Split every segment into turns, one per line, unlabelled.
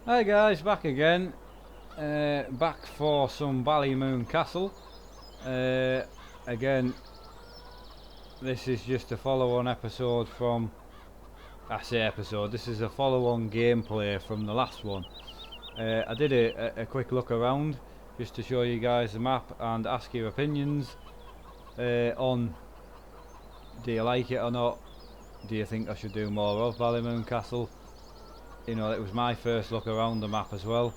Hi guys, back again. Back for some Ballymoon Castle. Again, this is just a follow-on episode from... I say episode, this is a follow-on gameplay from the last one. I did a quick look around just to show you guys the map and ask your opinions on, do you like it or not? Do you think I should do more of Ballymoon Castle? You know, it was my first look around the map as well.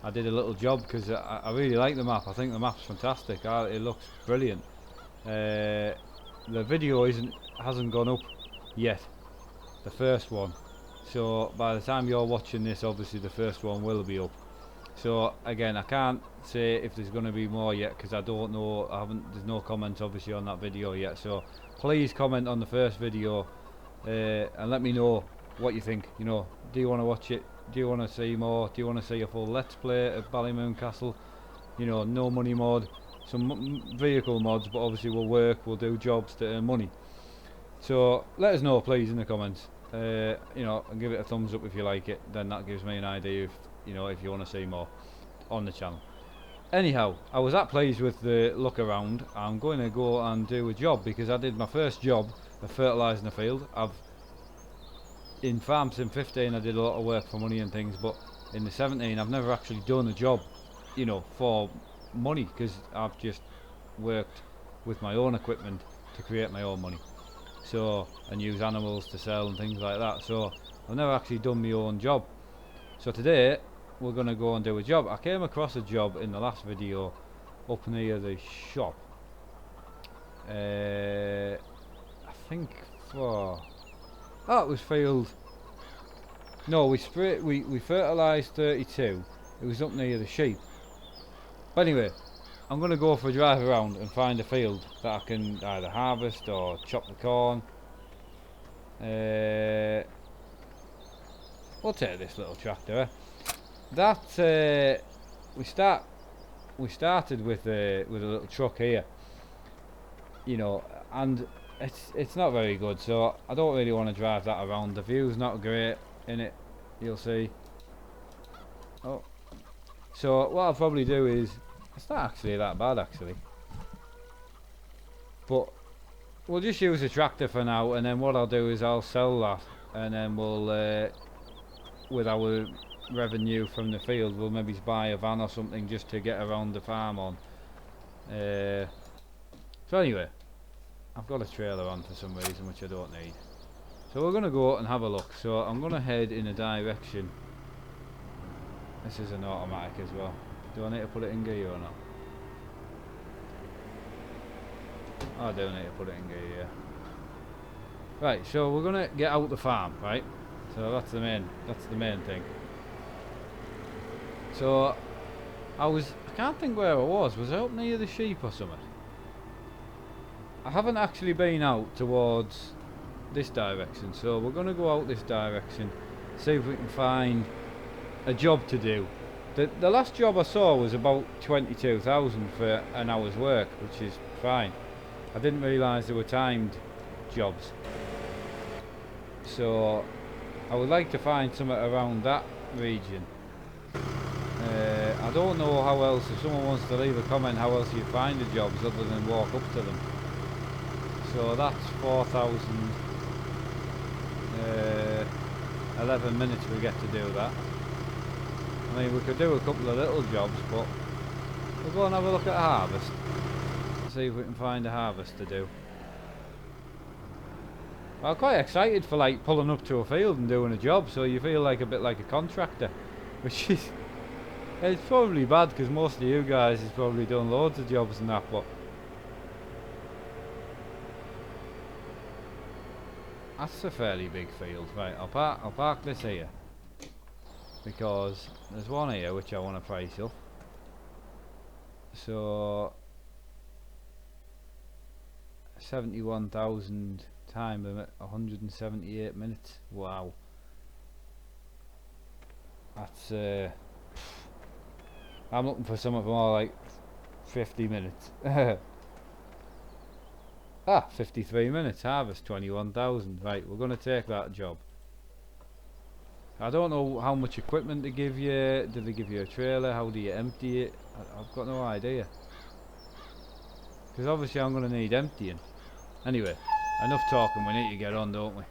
I did a little job because I really like the map. I think the map's fantastic. It looks brilliant. The video hasn't gone up yet, the first one. So by the time you're watching this, obviously the first one will be up. So again, I can't say if there's going to be more yet because I don't know. There's no comments obviously on that video yet. So please comment on the first video and let me know what you think. You know, do you want to watch it? Do you want to see more? Do you want to see a full let's play of Ballymoon Castle? You know, no money mod, some vehicle mods, but obviously we'll do jobs to earn money. So let us know please in the comments. You know, and give it a thumbs up if you like it. Then that gives me an idea if you know if you want to see more on the channel. Anyhow, I was that pleased with the look around. I'm going to go and do a job because I did my first job of fertilising the field. In Farm Sim 15 I did a lot of work for money and things, but in the 17 I've never actually done a job, you know, for money, because I've just worked with my own equipment to create my own money, so, and use animals to sell and things like that. So I've never actually done my own job. So today we're going to go and do a job. I came across a job in the last video up near the shop. I think for... oh, it was field... no, we fertilised 32. It was up near the sheep. But anyway, I'm going to go for a drive around and find a field that I can either harvest or chop the corn. We'll take this little tractor. That we started with a little truck here, you know, and it's not very good, so I don't really want to drive that around. The view's not great in it, you'll see. Oh, so what I'll probably do is, it's not actually that bad actually, but we'll just use the tractor for now, and then what I'll do is I'll sell that, and then we'll with our revenue from the field we'll maybe buy a van or something just to get around the farm on. So anyway, I've got a trailer on for some reason which I don't need, so we're going to go and have a look. So I'm going to head in a direction. This is an automatic as well. Do I need to put it in gear or not? I do need to put it in gear, yeah. Right, so we're going to get out the farm, right? So that's the main thing. So I can't think where I was I up near the sheep or something? I haven't actually been out towards this direction, so we're going to go out this direction, see if we can find a job to do. The last job I saw was about 22,000 for an hour's work, which is fine. I didn't realise there were timed jobs, so I would like to find something around that region. I don't know how else, if someone wants to leave a comment how else you find the jobs other than walk up to them. So that's 4,000, 11 minutes we get to do that. I mean, we could do a couple of little jobs, but we'll go and have a look at a harvest. See if we can find a harvest to do. I'm quite excited for like pulling up to a field and doing a job, so you feel like a bit like a contractor, which is, it's probably bad because most of you guys has probably done loads of jobs and that, but that's a fairly big field. Right, I'll park this here because there's one here which I want to price up. So 71,000 time limit, 178 minutes. Wow, that's I'm looking for something more like 50 minutes. 53 minutes, harvest 21,000. Right, we're going to take that job. I don't know how much equipment they give you. Do they give you a trailer? How do you empty it? I've got no idea. Because obviously I'm going to need emptying. Anyway, enough talking, we need to get on, don't we?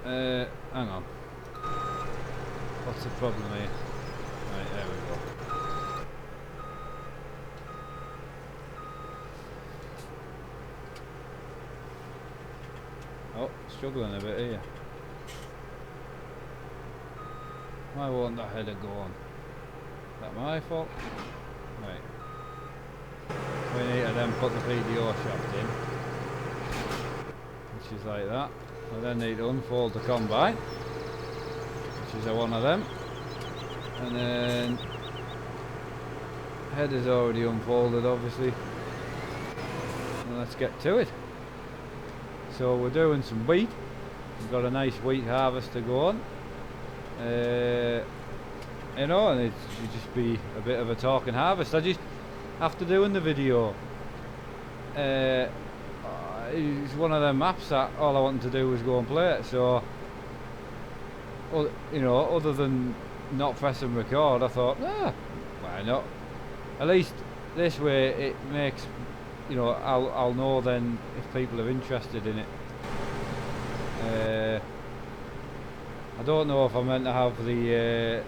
Hang on. What's the problem here? Right, there we go. Oh, struggling a bit here. Why won't that header go on? Is that my fault? Right. We need to then put the PDO shaft in, which is like that. I then need to unfold the combine, which is one of them, and then header's already unfolded obviously, and let's get to it. So we're doing some wheat. We've got a nice wheat harvest to go on, you know, and it should just be a bit of a talking harvest. I just after doing the video, it's one of them maps that all I wanted to do was go and play it. So, you know, other than not pressing record, I thought, why not? At least this way it makes, you know, I'll know then if people are interested in it. I don't know if I'm meant to have the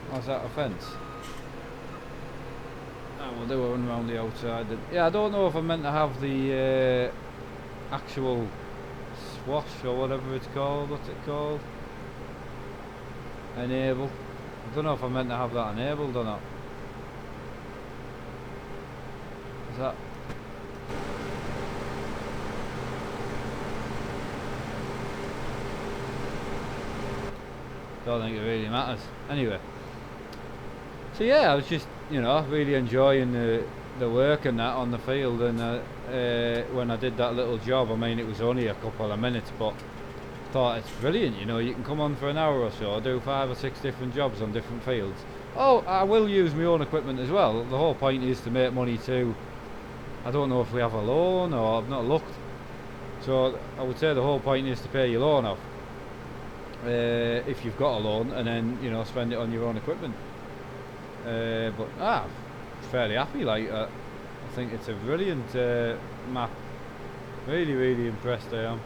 what's that, a fence? We'll do a run around the outside. Yeah, I don't know if I'm meant to have the actual swash or whatever it's called. What's it called? Enable. I don't know if I'm meant to have that enabled or not. Is that? Don't think it really matters. Anyway. So yeah, I was just, you know, really enjoying the work and that on the field, and when I did that little job, I mean it was only a couple of minutes, but I thought it's brilliant, you know, you can come on for an hour or so, do 5 or 6 different jobs on different fields. Oh, I will use my own equipment as well. The whole point is to make money too. I don't know if we have a loan, or I've not looked. So I would say the whole point is to pay your loan off, if you've got a loan, and then, you know, spend it on your own equipment. But I'm fairly happy. Like I think it's a brilliant map. Really impressed I am.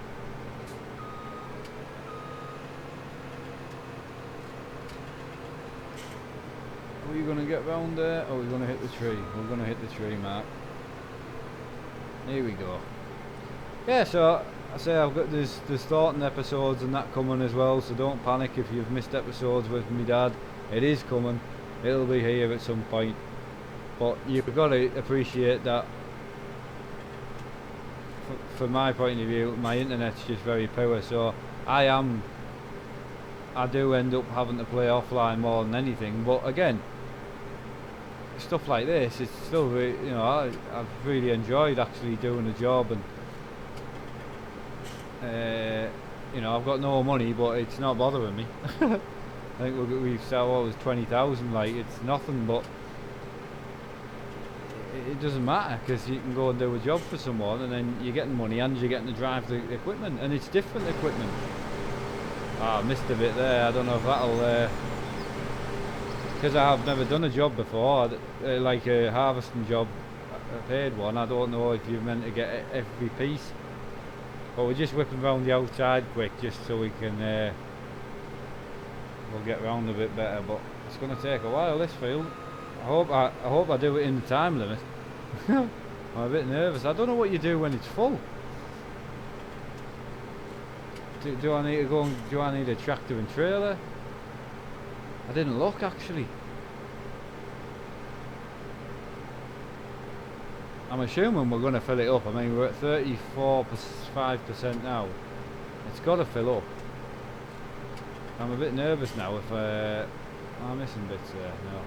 Are we going to get round there, or are we going to hit the tree? We're going to hit the tree, Mark. Here we go. Yeah, so I say I've got there's starting episodes and that coming as well, so don't panic if you've missed episodes with me dad. It is coming. It'll be here at some point, but you've got to appreciate that from my point of view, my internet's just very poor, so I do end up having to play offline more than anything. But again, stuff like this, it's still you know, I've really enjoyed actually doing the job, and you know, I've got no money, but it's not bothering me. I think we've set what was 20,000, like it's nothing, but it doesn't matter, because you can go and do a job for someone, and then you're getting money and you're getting to drive the equipment, and it's different equipment. I missed a bit there. I don't know if that'll, because I have never done a job before, like a harvesting job, a paid one. I don't know if you're meant to get every piece, but we're just whipping around the outside quick just so we can. We'll get round a bit better, but it's going to take a while, this field. I hope I do it in the time limit. I'm a bit nervous. I don't know what you do when it's full. Do I need to go and do I need a tractor and trailer? I didn't look actually. I'm assuming we're going to fill it up. I mean, we're at 34.5% now. It's got to fill up. I'm a bit nervous now if I'm missing bits there. No.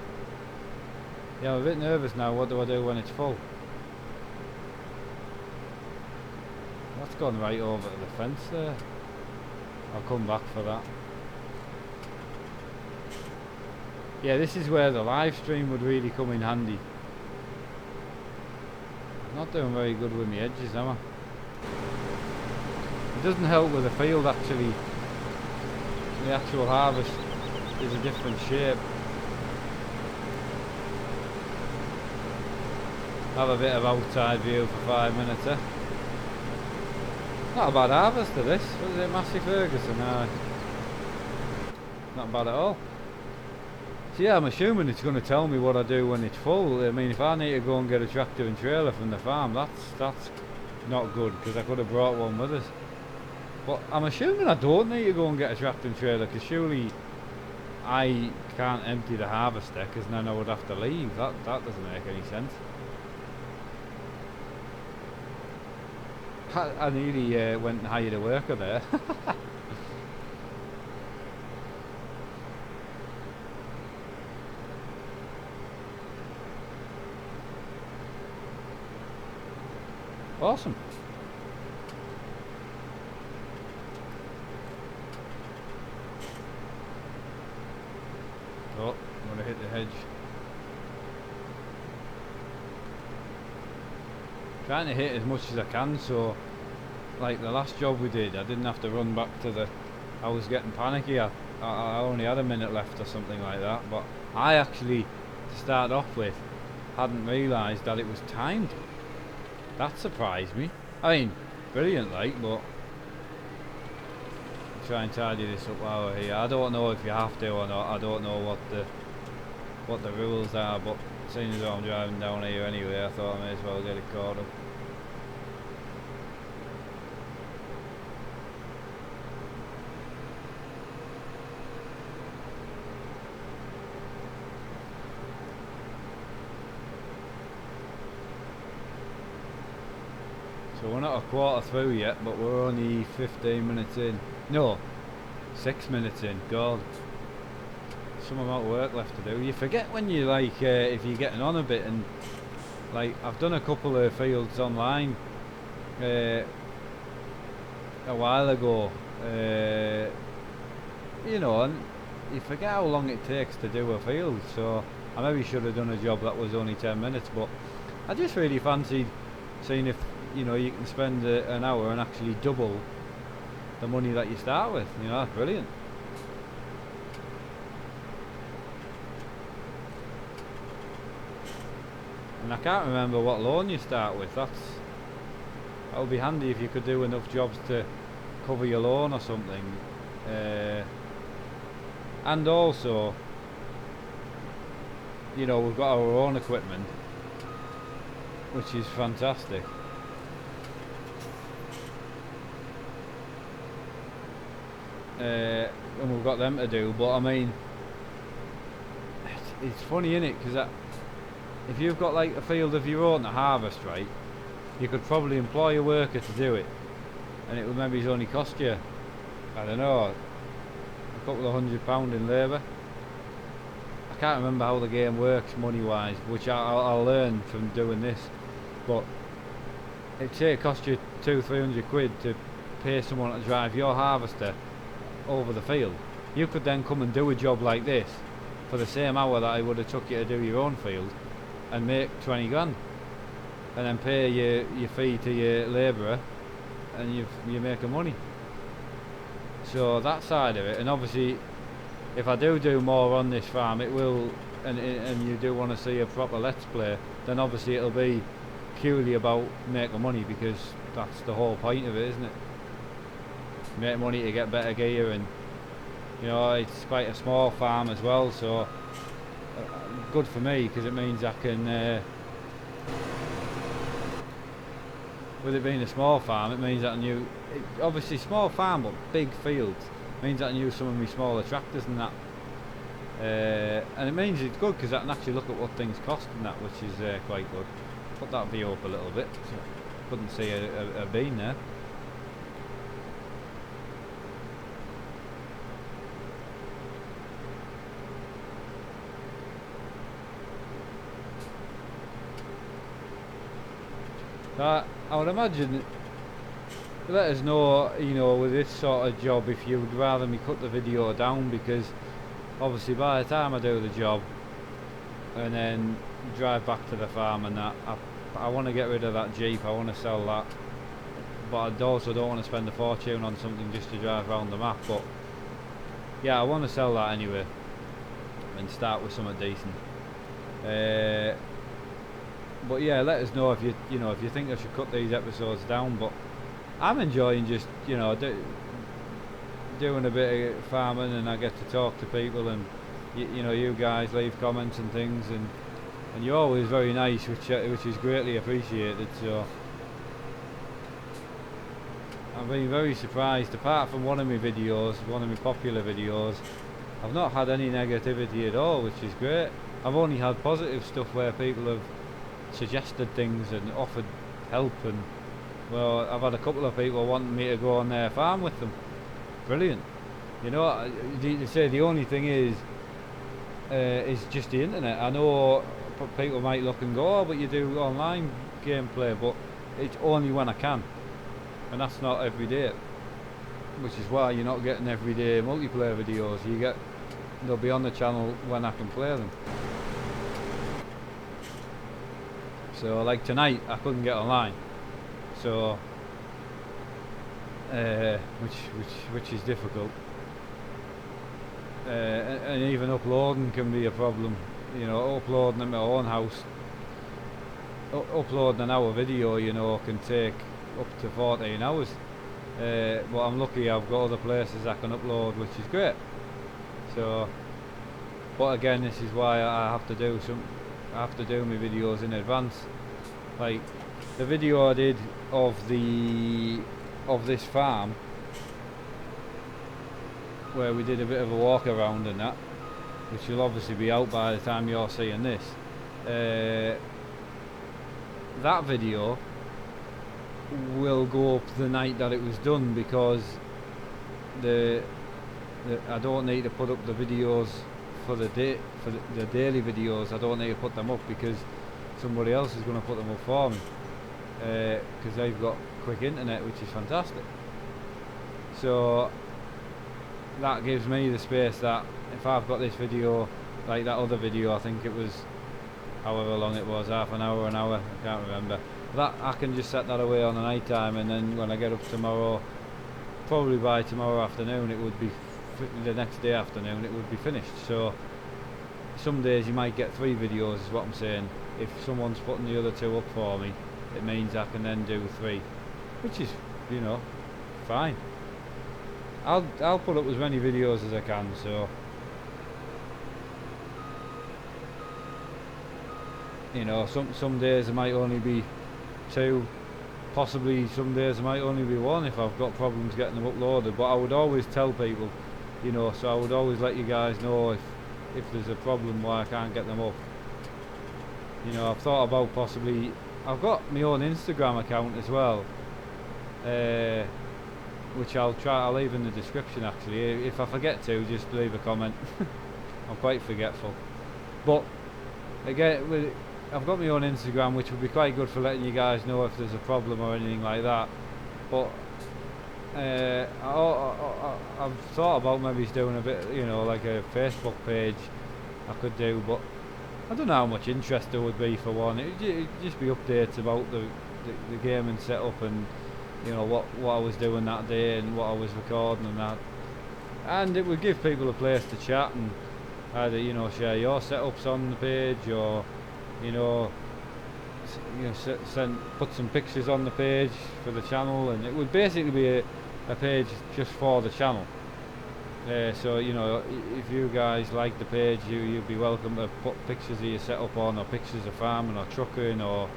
Yeah, I'm a bit nervous now. What do I do when it's full? That's gone right over to the fence there. I'll come back for that. Yeah, this is where the live stream would really come in handy. not doing very good with my edges, am I? It doesn't help with the field actually. The actual harvest is a different shape. Have a bit of outside view for 5 minutes, eh? Not a bad harvest of this. Was it Massey Ferguson? Not bad at all. So yeah, I'm assuming it's going to tell me what I do when it's full. I mean, if I need to go and get a tractor and trailer from the farm, that's not good, because I could have brought one with us. But I'm assuming I don't need to go and get a tractor and trailer, because surely I can't empty the harvester, because then I would have to leave. That doesn't make any sense. I nearly went and hired a worker there. Awesome. Oh, I'm going to hit the hedge. Trying to hit as much as I can, so like the last job we did, I didn't have to run back to the... I was getting panicky. I only had a minute left or something like that, but I actually, to start off with, hadn't realised that it was timed. That surprised me. I mean, brilliant, like, but try and tidy this up while we're here. I don't know if you have to or not. I don't know what the rules are, but seeing as I'm driving down here anyway, I thought I may as well get it caught up. So we're not a quarter through yet, but we're only 15 minutes in. No, 6 minutes in. God, some amount of work left to do. You forget when you like, if you're getting on a bit, and like I've done a couple of fields online a while ago. You know, and you forget how long it takes to do a field. So I maybe should have done a job that was only 10 minutes, but I just really fancied seeing if, you know, you can spend an hour and actually double the money that you start with. You know, that's brilliant. And I can't remember what loan you start with. That would be handy if you could do enough jobs to cover your loan or something. And also, you know, we've got our own equipment, which is fantastic. And we've got them to do, but I mean, it's funny, innit? Because if you've got like a field of your own to harvest, right, you could probably employ a worker to do it, and it would maybe only cost you, I don't know, a couple of £100 in labour. I can't remember how the game works money wise, which I'll learn from doing this, but it'd say it cost you 200-300 quid to pay someone to drive your harvester over the field. You could then come and do a job like this for the same hour that I would have took you to do your own field and make 20 grand, and then pay your fee to your labourer, and you make a money. So that side of it, and obviously if I do more on this farm, it will, and you do want to see a proper let's play, then obviously it'll be purely about making money, because that's the whole point of it, isn't it? Make money to get better gear, and you know, it's quite a small farm as well, so good for me, because it means I can, with it being a small farm, it means that I knew, obviously small farm but big fields, means that I knew some of my smaller tractors and that, and it means it's good because I can actually look at what things cost and that, which is quite good. Put that view up a little bit, so couldn't see a bean there. I would imagine, let us know, you know, with this sort of job, if you would rather me cut the video down, because obviously by the time I do the job and then drive back to the farm and that, I want to get rid of that Jeep. I want to sell that, but I also don't want to spend a fortune on something just to drive around the map. But yeah, I want to sell that anyway and start with something decent. But yeah, let us know if you know if you think I should cut these episodes down. But I'm enjoying just doing a bit of farming, and I get to talk to people, and you guys leave comments and things, and you're always very nice, which is greatly appreciated. So I've been very surprised. Apart from one of my popular videos, I've not had any negativity at all, which is great. I've only had positive stuff where people have suggested things and offered help, and well, I've had a couple of people wanting me to go on their farm with them. Brilliant. You say the only thing is just the internet. I know people might look and go, oh, but you do online gameplay, but it's only when I can, and that's not every day, which is why you're not getting everyday multiplayer videos. They'll be on the channel when I can play them. So like tonight I couldn't get online, so which is difficult, and even uploading can be a problem. Uploading at my own house, uploading an hour video can take up to 14 hours, but I'm lucky I've got other places I can upload, which is great. So but again, this is why I have to do my videos in advance. Like the video I did of this farm, where we did a bit of a walk around and that, which will obviously be out by the time you're seeing this. That video will go up the night that it was done, because I don't need to put up the videos for the daily videos. I don't need to put them up because somebody else is going to put them up for me, because they've got quick internet, which is fantastic. So that gives me the space that if I've got this video, like that other video, I think it was however long it was, half an hour, I can't remember, that I can just set that away on the night time, and then when I get up tomorrow, probably by tomorrow afternoon, it would be the next day afternoon it would be finished. So some days you might get 3 videos, is what I'm saying. If someone's putting the other 2 up for me, it means I can then do 3, which is fine. I'll put up as many videos as I can. So some days it might only be 2, possibly some days it might only be 1 if I've got problems getting them uploaded. But I would always tell people, so I would always let you guys know if there's a problem why I can't get them up. I've thought about possibly, I've got my own Instagram account as well, which I'll leave in the description actually. If I forget to, just leave a comment. I'm quite forgetful. But again, I've got my own Instagram, which would be quite good for letting you guys know if there's a problem or anything like that. But I've thought about maybe doing a bit, like a Facebook page I could do, but I don't know how much interest there would be for one. It'd just be updates about the gaming setup, and what I was doing that day and what I was recording and that, and it would give people a place to chat and either share your setups on the page, or put some pictures on the page for the channel, and it would basically be a page just for the channel. So if you guys like the page, you'd be welcome to put pictures of your setup on, or pictures of farming or trucking or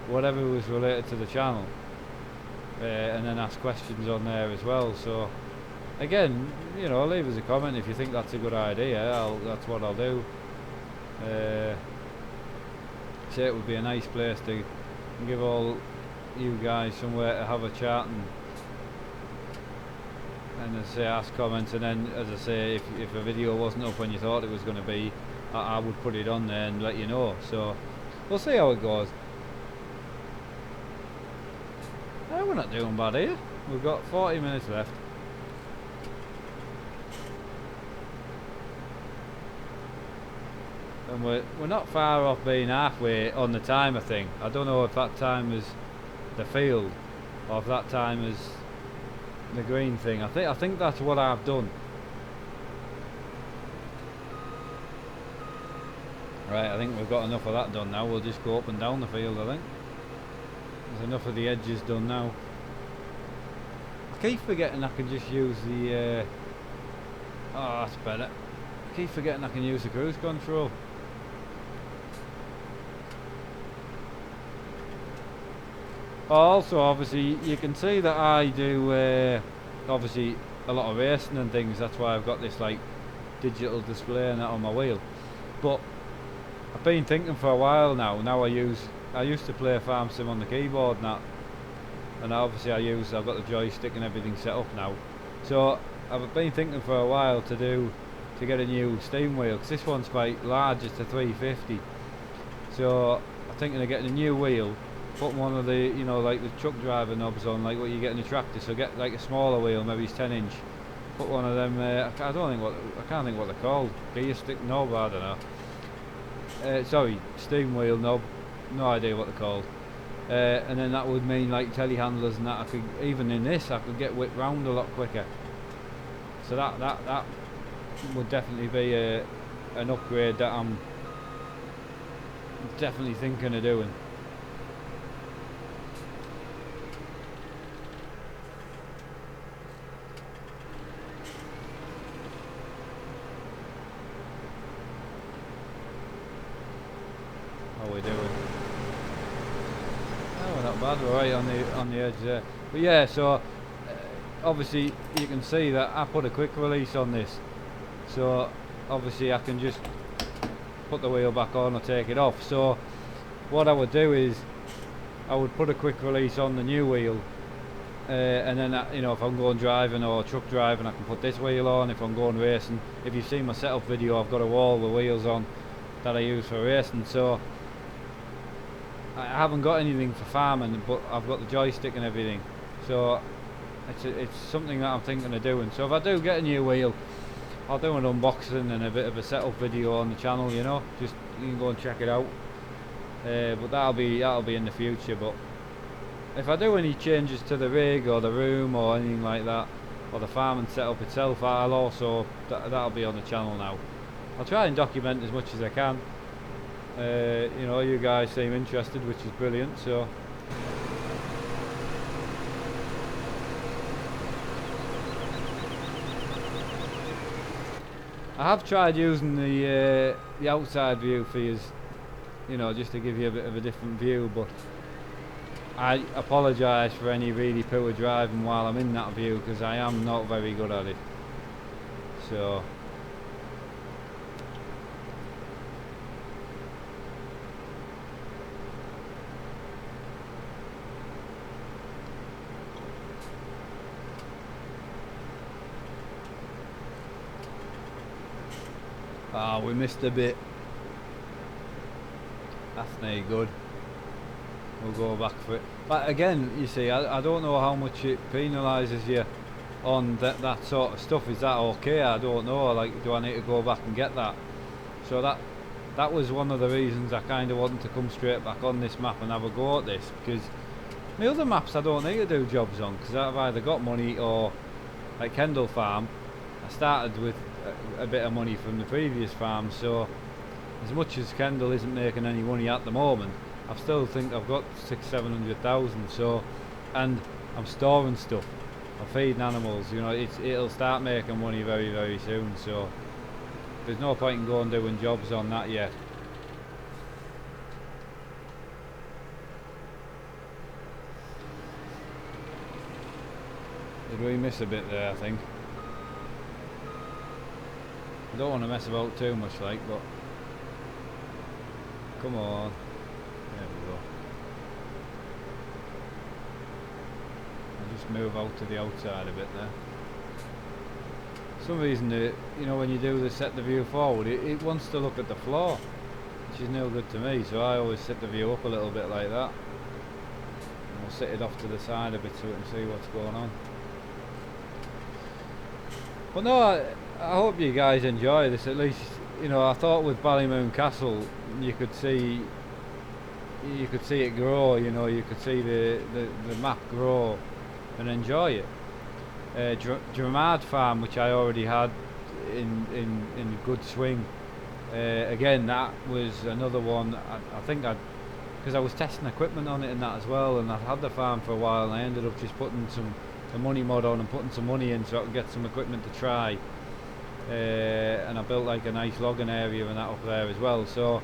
whatever was related to the channel, and then ask questions on there as well. So again, leave us a comment if you think that's a good idea. That's what I'll do. Say it would be a nice place to give all you guys somewhere to have a chat, and as I say, ask comments, and then as I say, if a video wasn't up when you thought it was going to be, I would put it on there and let you know. So we'll see how it goes. We're not doing bad here. We've got 40 minutes left. and we're not far off being halfway on the time, I think. I don't know if that time is the field or if that time is the green thing. I think that's what I've done. Right, I think we've got enough of that done now. We'll just go up and down the field, I think. There's enough of the edges done now. I keep forgetting I can just use the oh, that's better. I keep forgetting I can use the cruise control. Also, obviously, you can see that I do obviously a lot of racing and things. That's why I've got this like digital display and that on my wheel. But I've been thinking for a while now. Now I used to play Farm Sim on the keyboard and that, and obviously I've got the joystick and everything set up now. So I've been thinking for a while to get a new steam wheel, because this one's quite large. It's a 350. So I'm thinking of getting a new wheel, put one of the, you know, like the truck driver knobs on, like what you get in the tractor. So get like a smaller wheel, maybe it's 10 inch. Put one of them. I can't think what they're called. Gear stick knob. I don't know. Sorry, steam wheel knob. No idea what they're called. And then that would mean like telehandlers and that. I could, even in this, I could get whipped round a lot quicker. So that would definitely be an upgrade that I'm definitely thinking of doing. How are we doing? Oh, we're not bad. We're right on the edge there. But yeah, so obviously you can see that I put a quick release on this. So obviously I can just put the wheel back on or take it off. So what I would do is I would put a quick release on the new wheel, and then you know, if I'm going driving or truck driving, I can put this wheel on. If I'm going racing, if you've seen my setup video, I've got a wall with wheels on that I use for racing. So I haven't got anything for farming, but I've got the joystick and everything. So it's something that I'm thinking of doing. So if I do get a new wheel, I'll do an unboxing and a bit of a setup video on the channel, you know, just you can go and check it out. But that'll be in the future. But if I do any changes to the rig or the room or anything like that, or the farming setup itself, I'll also that'll be on the channel now. I'll try and document as much as I can. You know, you guys seem interested, which is brilliant. So I have tried using the outside view for you, you know, just to give you a bit of a different view, but I apologise for any really poor driving while I'm in that view, because I am not very good at it. So we missed a bit. That's no good. We'll go back for it. But again, you see, I don't know how much it penalises you on that sort of stuff. Is that okay? I don't know. Like, do I need to go back and get that? So that was one of the reasons I kind of wanted to come straight back on this map and have a go at this, because my other maps I don't need to do jobs on, because I've either got money, or like Kendall Farm, I started with a bit of money from the previous farm. So as much as Kendall isn't making any money at the moment, I still think I've got 600,000-700,000. So, and I'm storing stuff, I'm feeding animals, you know, it'll start making money very, very soon. So there's no point in going doing jobs on that yet. Did we miss a bit there? I think. I don't want to mess about too much, like, but come on. There we go. I'll just move out to the outside a bit there. For some reason, you know, when you do set the view forward, it wants to look at the floor, which is no good to me. So I always set the view up a little bit like that. And we'll set it off to the side a bit so we can see what's going on. But no, I hope you guys enjoy this. At least you know, I thought with Ballymoon Castle you could see it grow. You know, you could see the map grow and enjoy it. Dramad Farm, which I already had in good swing. Again, that was another one. I think because I was testing equipment on it and that as well, and I'd had the farm for a while, and I ended up just putting some money mod on and putting some money in so I could get some equipment to try. And I built like a nice logging area and that up there as well. So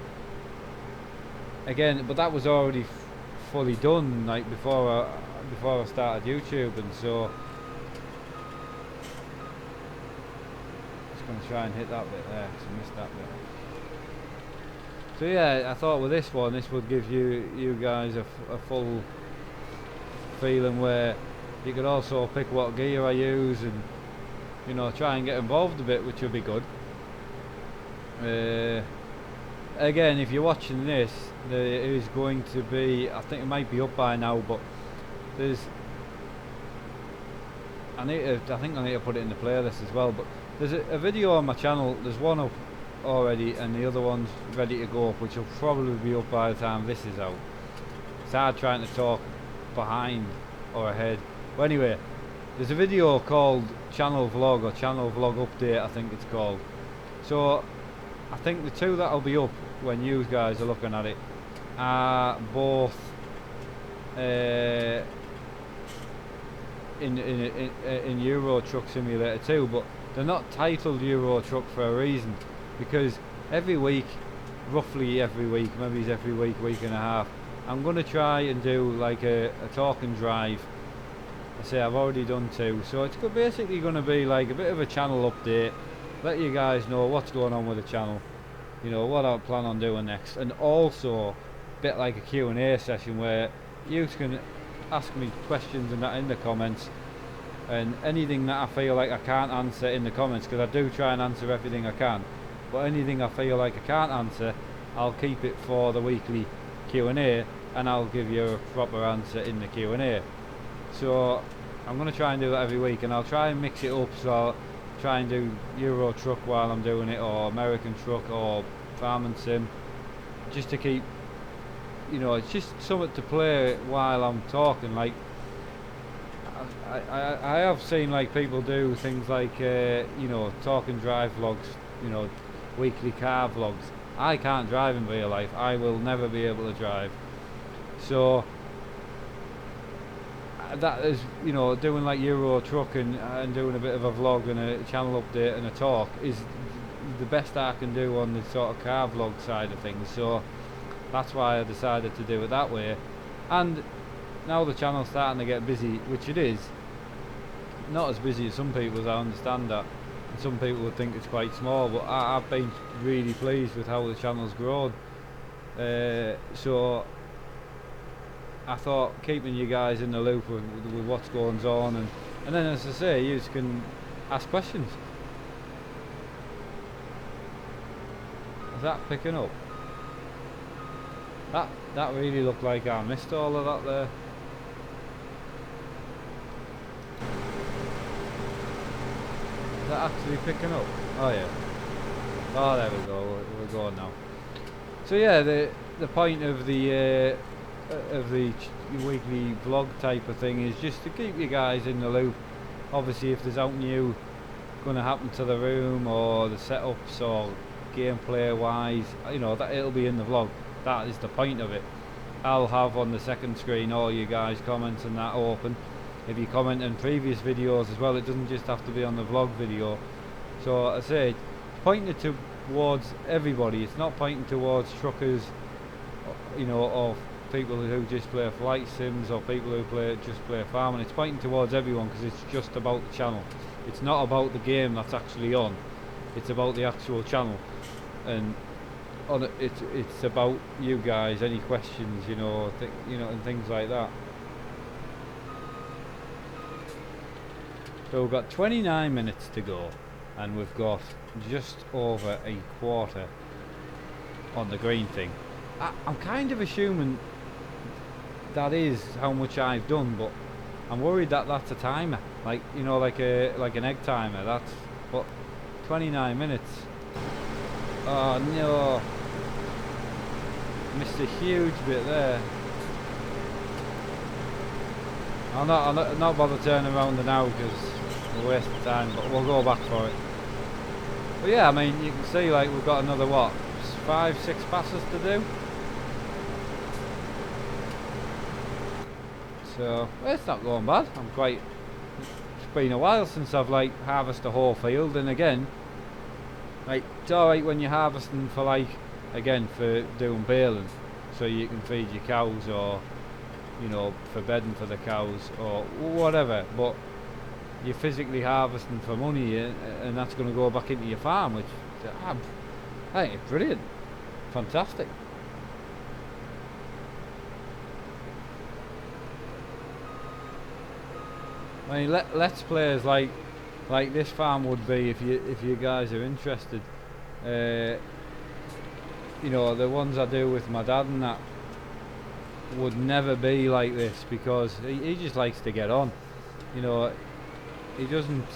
again, but that was already fully done, like before I started YouTube, and so just gonna try and hit that bit there because I missed that bit. So yeah, I thought with this one, this would give you guys a full feeling where you could also pick what gear I use and, you know, try and get involved a bit, which would be good. Again, if you're watching this, there is going to be, I think it might be up by now, but there's, I think I need to put it in the playlist as well, but there's a video on my channel. There's one up already and the other one's ready to go up, which will probably be up by the time this is out. It's hard trying to talk behind or ahead, but anyway, there's a video called Channel Vlog or Channel Vlog Update, I think it's called. So I think the two that'll be up when you guys are looking at it are both in Euro Truck Simulator 2, but they're not titled Euro Truck for a reason, because every week, roughly every week, maybe it's every week and a half, I'm going to try and do like a talk and drive. I say I've already done two, so it's basically going to be like a bit of a channel update, let you guys know what's going on with the channel, you know, what I plan on doing next, and also a bit like a Q&A session where you can ask me questions and that in the comments, and anything that I feel like I can't answer in the comments, because I do try and answer everything I can, but anything I feel like I can't answer, I'll keep it for the weekly Q&A, and I'll give you a proper answer in the Q&A. So I'm going to try and do that every week, and I'll try and mix it up, so I'll try and do Euro Truck while I'm doing it, or American Truck, or Farm and Sim, just to keep, you know, it's just something to play while I'm talking. Like I have seen like people do things like you know, talk and drive vlogs, you know, weekly car vlogs. I can't drive in real life. I will never be able to drive. So that is, you know, doing like Euro Truck and doing a bit of a vlog and a channel update and a talk is the best I can do on the sort of car vlog side of things. So that's why I decided to do it that way. And now the channel's starting to get busy, which it is. Not as busy as some people, as I understand that. And some people would think it's quite small, but I've been really pleased with how the channel's grown. So I thought keeping you guys in the loop with what's going on, and then, as I say, you can ask questions. Is that picking up? That really looked like I missed all of that there. Is that actually picking up? Oh yeah. Oh, there we go. We're going now. So yeah, the point of the weekly vlog type of thing is just to keep you guys in the loop. Obviously, if there's something new going to happen to the room or the setups or gameplay wise, you know, that it'll be in the vlog. That is the point of it. I'll have on the second screen all you guys' comments and that open. If you comment in previous videos as well, it doesn't just have to be on the vlog video. So I say, it's pointing towards everybody. It's not pointing towards truckers, you know, or people who just play flight sims, or people who just play farming. It's pointing towards everyone, because it's just about the channel. It's not about the game that's actually on. It's about the actual channel, and on it, it's about you guys. Any questions, you know, and things like that. So we've got 29 minutes to go, and we've got just over a quarter on the green thing. I'm kind of assuming that is how much I've done, but I'm worried that that's a timer, like, you know, like an egg timer. That's, but 29 minutes. Oh no. Missed a huge bit there. I'll not bother turning around now because we're wasting time, but we'll go back for it. But yeah, I mean, you can see like we've got another what, 5-6 passes to do. So well, it's not going bad. I'm quite. It's been a while since I've like harvested a whole field, and again, like it's alright when you're harvesting for like, again for doing baling, so you can feed your cows or, you know, for bedding for the cows or whatever. But you're physically harvesting for money, and that's going to go back into your farm, which I think it's brilliant, fantastic. I mean, let's players like this farm would be if you guys are interested. You know, the ones I do with my dad and that would never be like this because he just likes to get on. You know, he doesn't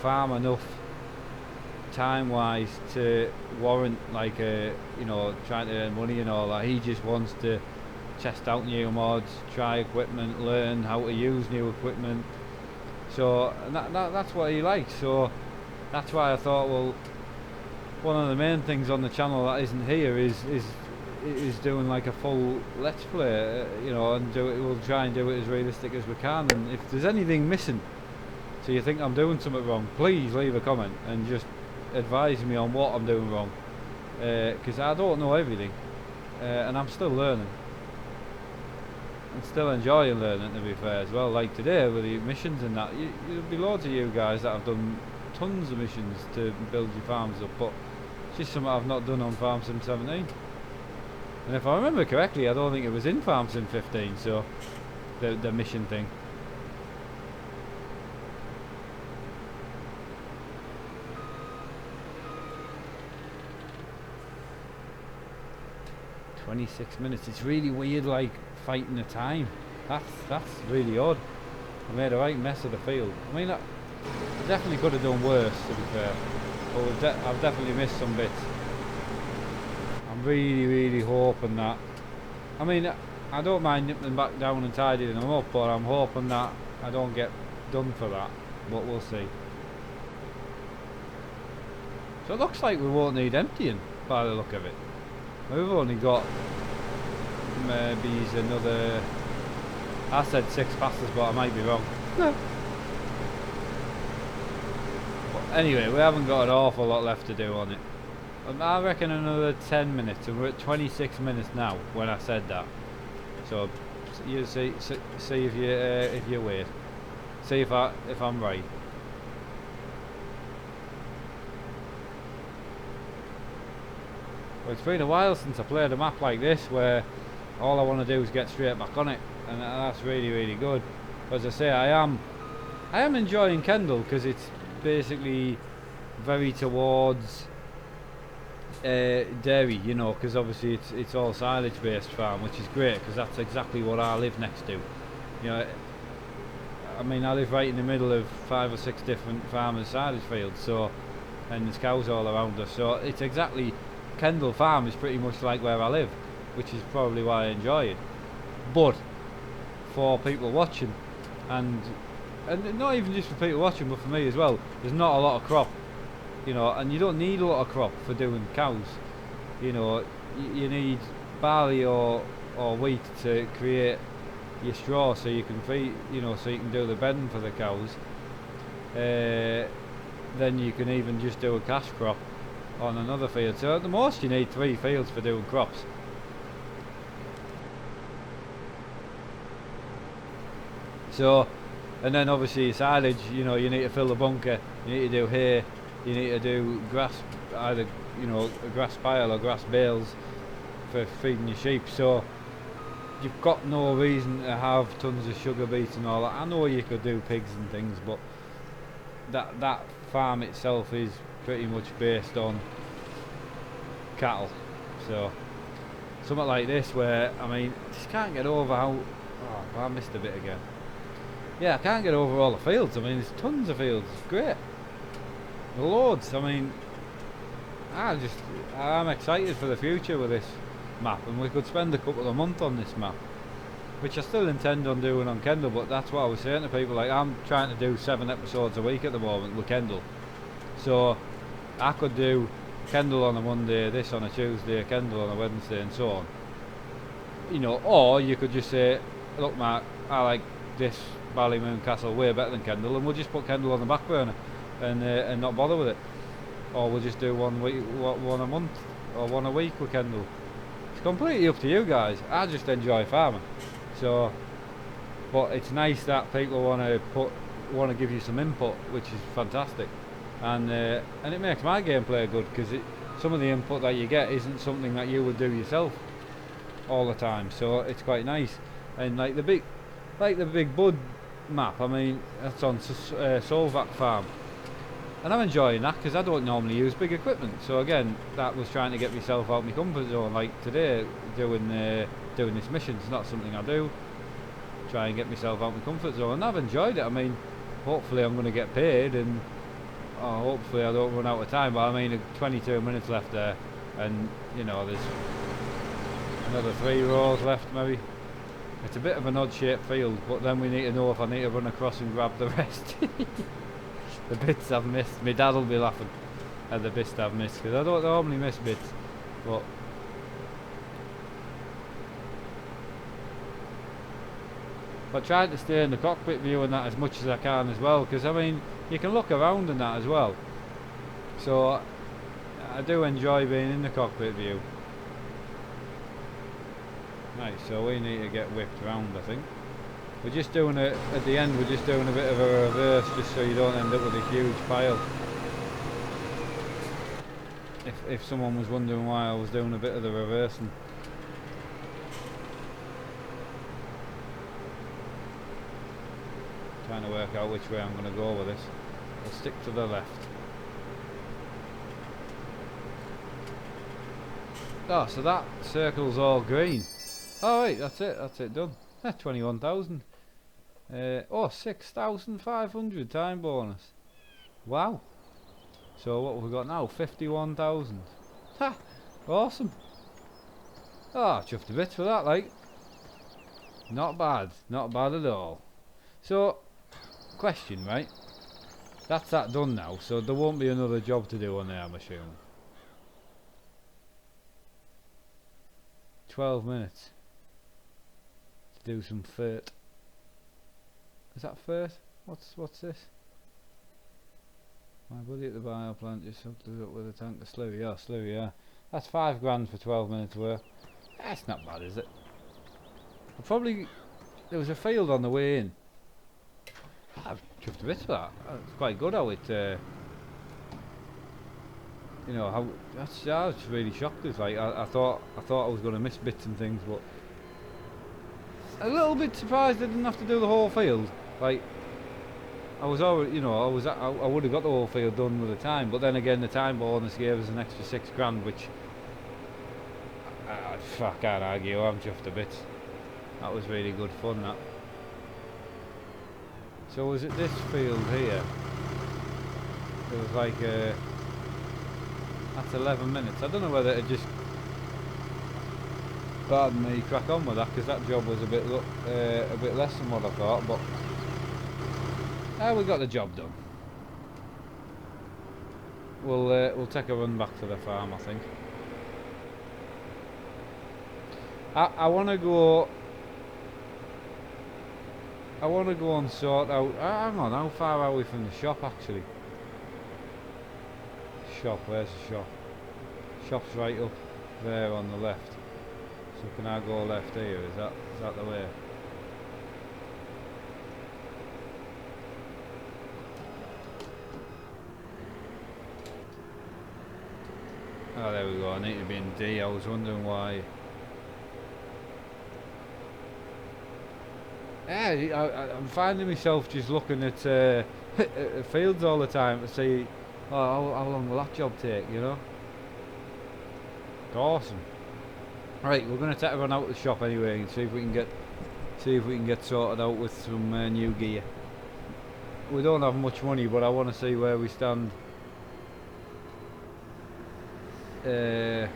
farm enough time-wise to warrant like you know, trying to earn money and all that. He just wants to test out new mods, try equipment, learn how to use new equipment. So that's what he likes. So that's why I thought, well, one of the main things on the channel that isn't here is doing like a full let's play, you know, and we'll try and do it as realistic as we can. And if there's anything missing, so you think I'm doing something wrong, please leave a comment and just advise me on what I'm doing wrong, because I don't know everything, and I'm still learning. And still enjoying learning, to be fair, as well. Like today with the missions and that, there'll be loads of you guys that have done tons of missions to build your farms up, but it's just something I've not done on Farm Sim 17. And if I remember correctly, I don't think it was in Farm Sim 15, so the mission thing. "26 minutes, it's really weird, like fighting the time. That's really odd. I made a right mess of the field. I mean, I definitely could have done worse, to be fair, but I've definitely missed some bits. I'm really hoping that, I mean, I don't mind nipping them back down and tidying them up, but I'm hoping that I don't get done for that, but we'll see. So it looks like we won't need emptying by the look of it. We've only got maybe another, I said 6 passes, but I might be wrong. No. But anyway, we haven't got an awful lot left to do on it. I reckon another 10 minutes, and we're at 26 minutes now when I said that. So you see if you wait, see if I'm right. Well, it's been a while since I played a map like this where all I want to do is get straight back on it, and that's really good. As I say, I am enjoying Kendal because it's basically very towards dairy, you know, because obviously it's all silage based farm, which is great because that's exactly what I live next to. You know, I mean, I live right in the middle of 5 or 6 different farmers' silage fields, so, and there's cows all around us, so it's exactly, Kendal Farm is pretty much like where I live, which is probably why I enjoy it. But for people watching, and not even just for people watching, but for me as well, there's not a lot of crop, you know, and you don't need a lot of crop for doing cows. You know, you need barley or wheat to create your straw, so you can feed, you know, so you can do the bedding for the cows. Then you can even just do a cash crop on another field. So at the most you need 3 fields for doing crops. So, and then obviously silage, you know, you need to fill the bunker, you need to do hay, you need to do grass, either, you know, a grass pile or grass bales for feeding your sheep. So you've got no reason to have tons of sugar beets and all that. I know you could do pigs and things, but that farm itself is pretty much based on cattle. So something like this where, I mean, I just can't get over how, oh, I missed a bit again. Yeah, I can't get over all the fields. I mean, there's tons of fields, it's great, loads. I mean, I'm excited for the future with this map, and we could spend a couple of months on this map, which I still intend on doing on Kendall. But that's what I was saying to people, like I'm trying to do 7 episodes a week at the moment with Kendall, so I could do Kendall on a Monday, this on a Tuesday, Kendall on a Wednesday, and so on. You know, or you could just say, look, Mark, I like this Ballymoon Castle way better than Kendall, and we'll just put Kendall on the back burner and not bother with it. Or we'll just do one a month, or one a week with Kendall. It's completely up to you guys. I just enjoy farming. So, but it's nice that people want to give you some input, which is fantastic, and it makes my gameplay good, because some of the input that you get isn't something that you would do yourself all the time. So it's quite nice. And like the big Bud map, I mean, that's on Solvac Farm, and I'm enjoying that because I don't normally use big equipment. So again, that was trying to get myself out of my comfort zone. Like today, doing this mission is not something I do. Try and get myself out of my comfort zone, and I've enjoyed it. I mean, hopefully I'm going to get paid, and hopefully I don't run out of time. But I mean, 22 minutes left there, and you know, there's another 3 rows left maybe. It's a bit of an odd shaped field, but then we need to know if I need to run across and grab the rest. The bits I've missed. My dad will be laughing at the bits I've missed, because I don't normally miss bits. But trying to stay in the cockpit view and that as much as I can as well, because I mean, you can look around and that as well. So I do enjoy being in the cockpit view. Right, so we need to get whipped round, I think. We're just doing it at the end, we're just doing a bit of a reverse, just so you don't end up with a huge pile. If someone was wondering why I was doing a bit of the reversing. Trying to work out which way I'm going to go with this. I'll stick to the left. Oh, so that circle's all green. Oh wait, that's it done. 21,000. 6,500 time bonus. Wow. So what have we got now? 51,000. Ha! Awesome. Oh, chuffed a bit for that, like. Not bad at all. So, question, right? That's that done now, so there won't be another job to do on there, I'm assuming. 12 minutes. Do some furt. Is that furt? What's this? My buddy at the bio plant just hooked us up with a tank of slurry. Yeah, slurry, yeah. That's $5 for 12 minutes work. That's not bad, is it? There was a field on the way in. I've chuffed a bit for that. It's quite good how it, you know, how I was really shocked. It's like I thought I was going to miss bits and things, but a little bit surprised I didn't have to do the whole field. Like, I was already, you know, I would have got the whole field done with the time, but then again, the time bonus gave us an extra $6, which I can't argue. I'm chuffed a bit. That was really good fun. That. So was it this field here? It was like that's 11 minutes. I don't know whether it just, pardon me, crack on with that, because that job was a bit less than what I thought, but we got the job done. We'll take a run back to the farm, I think. I want to go and sort out. Hang on, how far are we from the shop actually? Shop, where's the shop? Shop's right up there on the left. So can I go left here? Is that the way? Oh, there we go. I need to be in D. I was wondering why. Yeah, I'm finding myself just looking at fields all the time to see how long will that job take, you know? Awesome. Right, we're going to take everyone out of the shop anyway and see if we can get sorted out with some new gear. We don't have much money, but I want to see where we stand. yeah,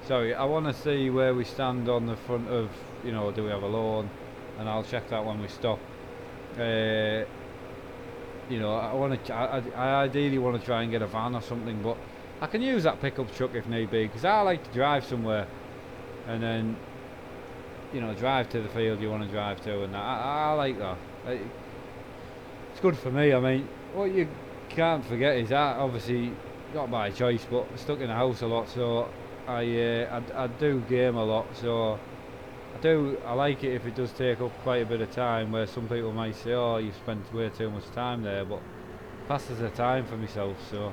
sorry, I want to see where we stand on the front of, you know, do we have a loan, and I'll check that when we stop. You know, I ideally want to try and get a van or something, but I can use that pickup truck if need be, because I like to drive somewhere, and then, you know, drive to the field you want to drive to, and I like that. It's good for me. I mean, what you can't forget is that obviously not by choice, but I'm stuck in the house a lot, so I do game a lot, so I like it if it does take up quite a bit of time, where some people might say, oh, you spent way too much time there, but passes the time for myself. So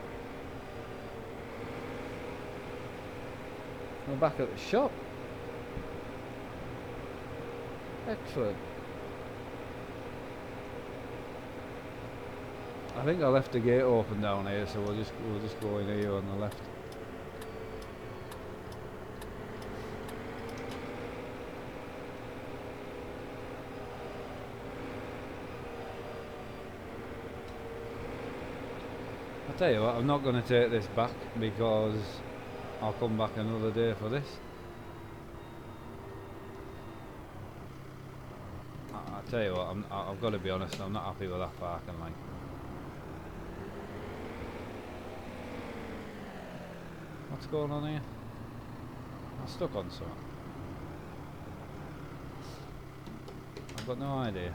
we're back at the shop. Excellent. I think I left the gate open down here, so we'll just go in here on the left. I'll tell you what, I'm not going to take this back, because I'll come back another day for this. I'll tell you what, I've got to be honest, I'm not happy with that parking line. What's going on here? I'm stuck on something. I've got no idea.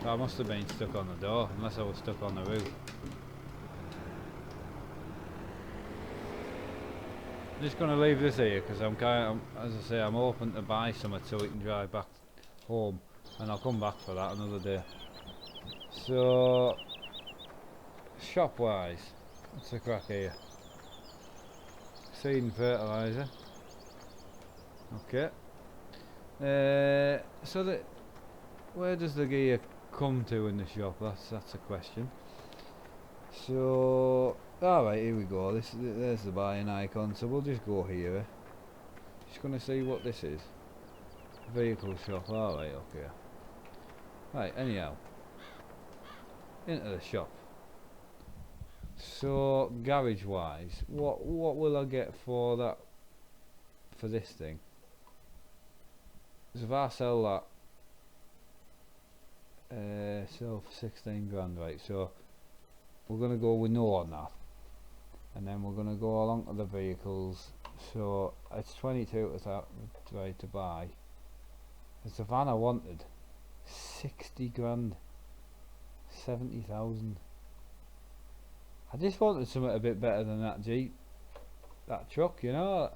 I must have been stuck on the door, unless I was stuck on the roof. I'm just going to leave this here, because as I say, I'm open to buy something so we can drive back home, and I'll come back for that another day. So, shop wise, what's the crack here? Seed and fertiliser. Okay. So where does the gear come to in the shop? That's a question. So, alright, here we go. There's the buying icon. So we'll just go here. Just gonna see what this is. Vehicle shop. Alright, okay. Right, anyhow, into the shop. So garage wise, what will I get for that, for this thing? Because if I sell that, sell for 16 grand, right? So we're gonna go with no on that, and then we're gonna go along to the vehicles. So it's 22 to try to buy. It's the van I wanted. 60 grand, 70,000. I just wanted something a bit better than that Jeep, that truck, you know.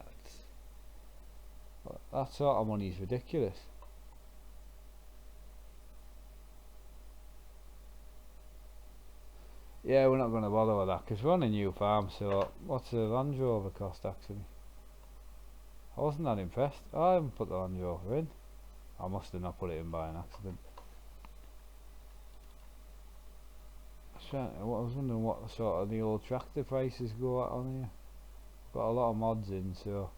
That sort of money is ridiculous. Yeah, we're not going to bother with that, because we're on a new farm. So what's the Land Rover cost actually? I wasn't that impressed. I haven't put the Land Rover in. I must have not put it in by an accident. I was wondering what sort of the old tractor prices go at on here. Got a lot of mods in, so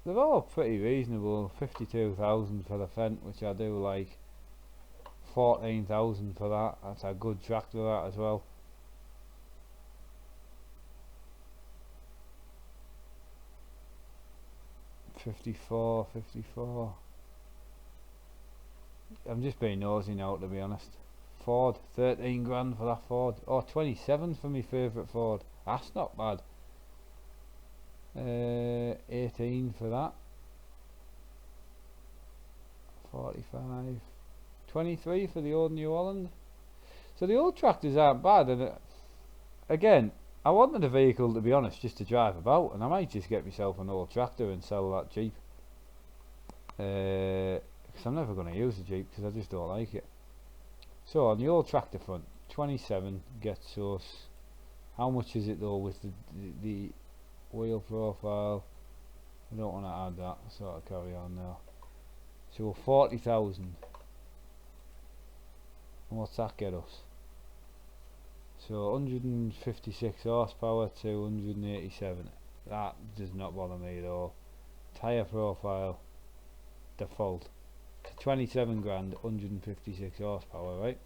they're all pretty reasonable. 52,000 for the Fent, which I do like. 14,000 for that. That's a good tractor, that as well. $54. I'm just being nosy now, to be honest. Ford, 13 grand for that Ford. Oh, 27 for my favourite Ford. That's not bad. 18 for that. 45. 23 for the old New Holland. So the old tractors aren't bad, and again, I wanted a vehicle, to be honest, just to drive about, and I might just get myself an old tractor and sell that Jeep. Because I'm never going to use the Jeep, because I just don't like it. So on the old tractor front, 27 gets us, how much is it though with the wheel profile? I don't want to add that, so I'll carry on now. So 40,000. And what's that get us? So 156 horsepower to 187. That does not bother me at all. Tyre profile, default. 27 grand, 156 horsepower, right?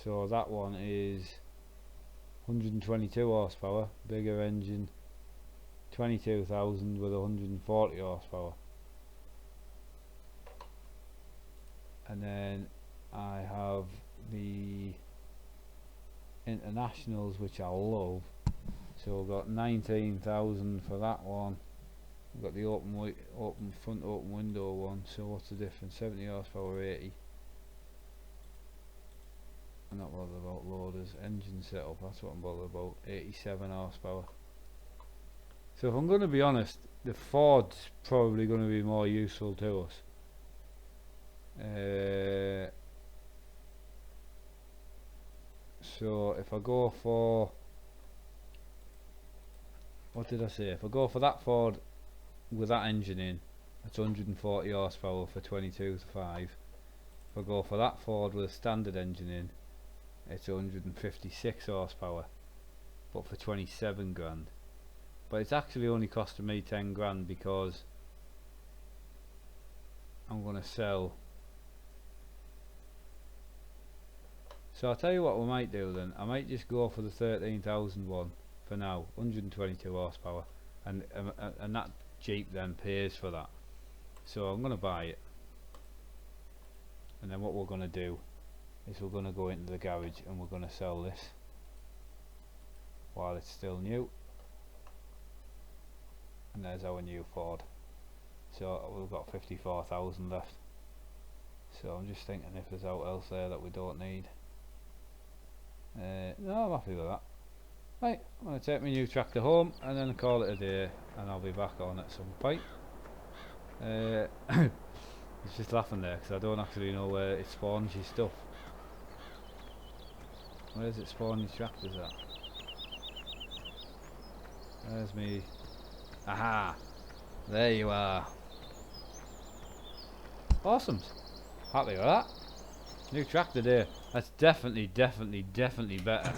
So that one is 122 horsepower, bigger engine, 22,000 with 140 horsepower. And then I have the Internationals, which I love. So we've got 19,000 for that one. We've got the open front open window one. So what's the difference? 70 horsepower, 80. I'm not bothered about loaders. Engine setup, that's what I'm bothered about. 87 horsepower. So if I'm going to be honest, the Ford's probably going to be more useful to us. So if I go for, what did I say? If I go for that Ford with that engine in, that's 140 horsepower for 22.5. If I go for that Ford with a standard engine in, it's 156 horsepower, but for 27 grand. But it's actually only costing me 10 grand because I'm going to sell. So I'll tell you what we might do then. I might just go for the 13,000 one for now, 122 horsepower, and that Jeep then pays for that. So I'm going to buy it, and then what we're going to do is we're going to go into the garage and we're going to sell this while it's still new. And there's our new Ford. So we've got 54,000 left. So I'm just thinking if there's out else there that we don't need. No, I'm happy with that. Right, I'm going to take my new tractor home and then call it a day, and I'll be back on at some point. It's just laughing there because I don't actually know where it spawns your stuff. Where does it spawn your tractors at? There's me. Aha! There you are. Awesome. Happy with that. New tractor there. That's definitely better.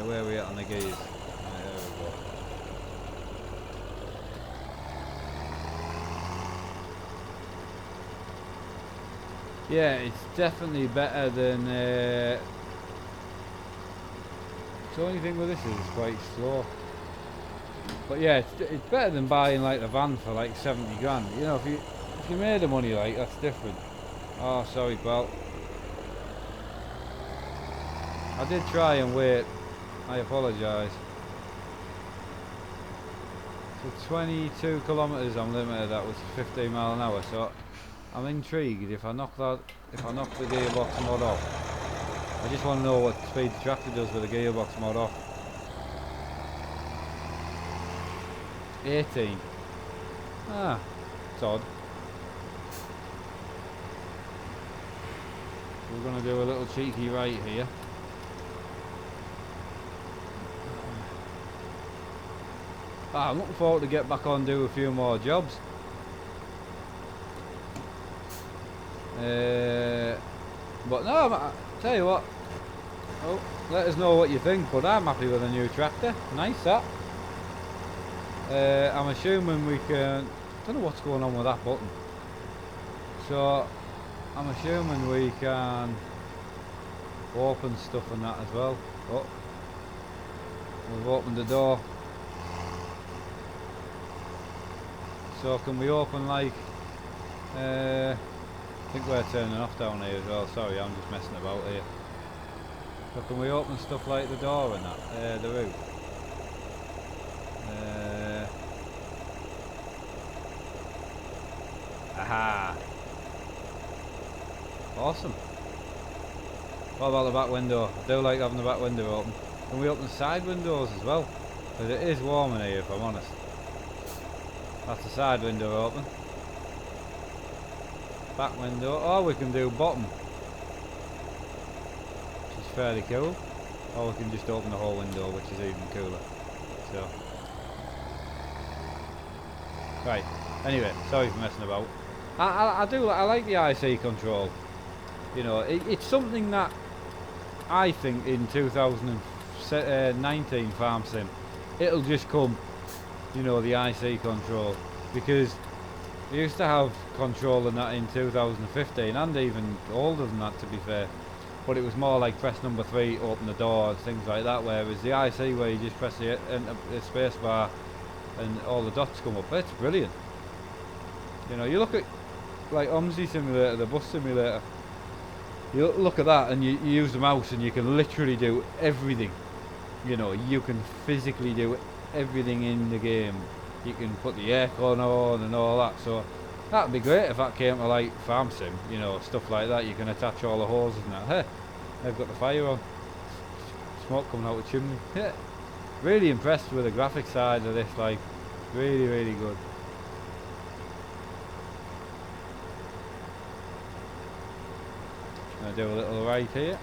Where are we at on the gears? There we go. Yeah, it's definitely better than. The only thing with this is it's quite slow. But yeah, it's better than buying like a van for like 70 grand. You know, if you made the money, like, that's different. Oh, sorry, pal. I did try and wait. I apologise. So 22 kilometres I'm limited at, which is 15 mile an hour. So I'm intrigued if I knock the gearbox mod off. I just want to know what speed the tractor does with the gearbox mod off. 18. Ah, it's odd. We're going to do a little cheeky right here. I'm looking forward to get back on and do a few more jobs. But no, I'll tell you what. Oh, let us know what you think, but I'm happy with the new tractor. Nice that. I'm assuming we can. Don't know what's going on with that button. So I'm assuming we can open stuff and that as well. Oh, we've opened the door. So can we open like? I think we're turning off down here as well. Sorry, I'm just messing about here. So can we open stuff like the door and that? The roof. Aha! Awesome. What about the back window? I do like having the back window open. Can we open the side windows as well? Because it is warm in here, if I'm honest. That's the side window open. Back window. Oh, we can do bottom, which is fairly cool. Or we can just open the whole window, which is even cooler. So, right. Anyway, sorry for messing about. I like the IC control. You know, it's something that I think in 2019 Farm Sim, it'll just come. You know, the IC control, because I used to have control in that in 2015 and even older than that, to be fair. But it was more like press number 3, open the door, things like that. Whereas the IC, where you just press the space bar and all the dots come up, it's brilliant. You know, you look at like OMSI Simulator, the bus simulator. You look at that and you use the mouse and you can literally do everything. You know, you can physically do everything in the game. You can put the aircon on and all that. So that'd be great if that came to like farm sim. You know, stuff like that. You can attach all the hoses and that. Hey, they've got the fire on. Smoke coming out the chimney. Yeah. Really impressed with the graphic side of this. Like, really, really good. Gonna do a little right here.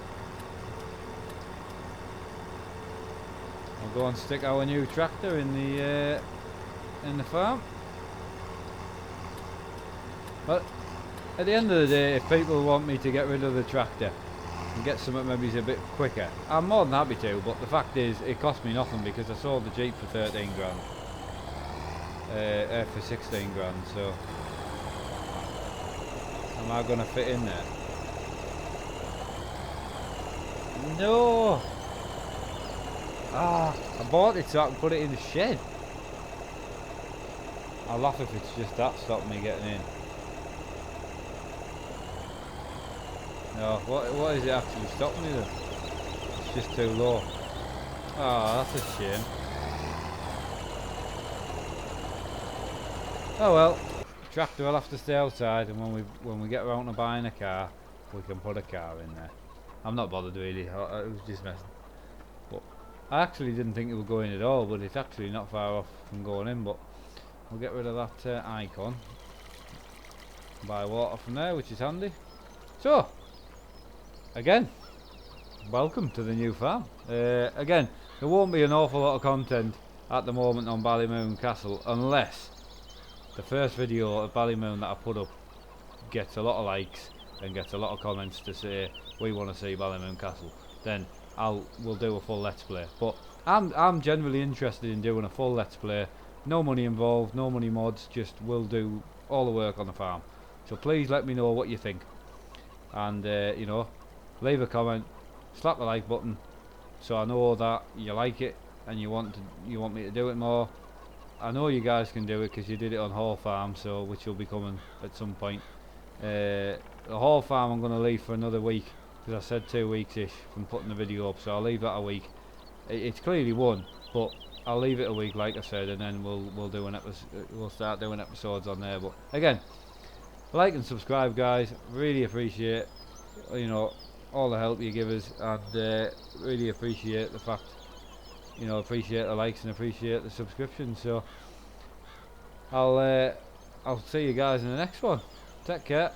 We'll go and stick our new tractor in the farm. But at the end of the day, if people want me to get rid of the tractor and get something maybe a bit quicker, I'm more than happy to. But the fact is, it cost me nothing because I sold the Jeep for 13 grand, for 16 grand. So am I gonna fit in there? No. Ah, I bought it so I can put it in the shed. I'll laugh if it's just that stopping me getting in. No, what is it actually stopping me then? It's just too low. Ah, that's a shame. Oh well, tractor will have to stay outside, and when we get around to buying a car, we can put a car in there. I'm not bothered really. I was just messing. But I actually didn't think it would go in at all, but it's actually not far off from going in. But we'll get rid of that icon. Buy water from there, which is handy. So, again, welcome to the new farm. Again, there won't be an awful lot of content at the moment on Ballymoon Castle unless the first video of Ballymoon that I put up gets a lot of likes and gets a lot of comments to say we want to see Ballymoon Castle. Then we'll do a full let's play. But I'm generally interested in doing a full let's play. No money involved, no money mods, just we'll do all the work on the farm. So please let me know what you think, and you know, leave a comment, slap the like button, so I know that you like it and you want me to do it more. I know you guys can do it because you did it on Hall Farm, so which will be coming at some point. The Hall Farm I'm going to leave for another week because I said 2 weeks ish from putting the video up, so I'll leave that a week. It's clearly one, but I'll leave it a week like I said, and then we'll do an episode. We'll start doing episodes on there. But again, like and subscribe, guys. Really appreciate, you know, all the help you give us, and really appreciate the fact, you know, appreciate the likes and appreciate the subscriptions. So I'll see you guys in the next one. Take care.